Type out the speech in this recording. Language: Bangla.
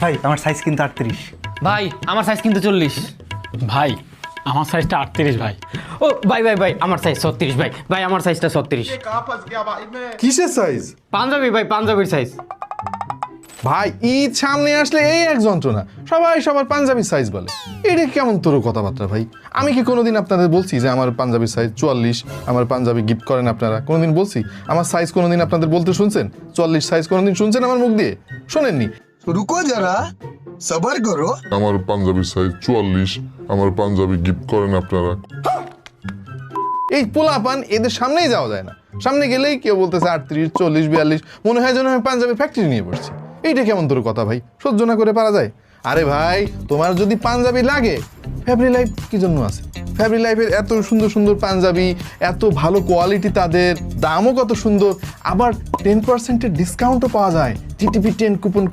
ভাই আমার সাইজ কিন্তু 38। ভাই আমার সাইজ কিন্তু 40। ভাই আমার সাইজটা 38 ভাই। ও ভাই ভাই ভাই আমার সাইজ 36 ভাই। ভাই আমার সাইজটা 36। কিসের সাইজ? পাঞ্জাবি ভাই, পাঞ্জাবির সাইজ। ভাই ঈদ সামনে আসলে এই এক যন্ত্রণা, সবাই সবার পাঞ্জাবির সাইজ বলে। এটা কেমন তোর কথাবার্তা ভাই? আমি কি কোনোদিন আপনাদের বলছি যে আমার পাঞ্জাবির সাইজ 44, আমার পাঞ্জাবি গিফট করেন আপনারা? কোনোদিন বলছি? আমার সাইজ কোনোদিন আপনাদের বলতে শুনছেন? 44 সাইজ কোনোদিন শুনছেন আমার মুখ দিয়ে? শোনেননি? रुको जरा सबर करो। আমার পাঞ্জাবি সাইজ 44, আমার পাঞ্জাবি গিফট করেন আপনারা। এই পোলাপান এদের সামনেই যাওয়া যায় না। সামনে গেলেই কেউ বলতেছে 38, 40, 42, মনে হয় যেন আমি পাঞ্জাবি ফ্যাক্টরি নিয়ে পড়ছি। এইটা কেমন তোর কথা ভাই? সহ্য না করে পারা যায়? আরে ভাই তোমার যদি পাঞ্জাবি লাগে, ফ্যাব্রি লাইফ কি জন্য আছে? ফ্যাব্রি লাইফের এত সুন্দর সুন্দর পাঞ্জাবি, এত ভালো কোয়ালিটি, তাদের দামও কত সুন্দর, আবার 10% ডিসকাউন্টও পাওয়া যায়। TTP 10 coupon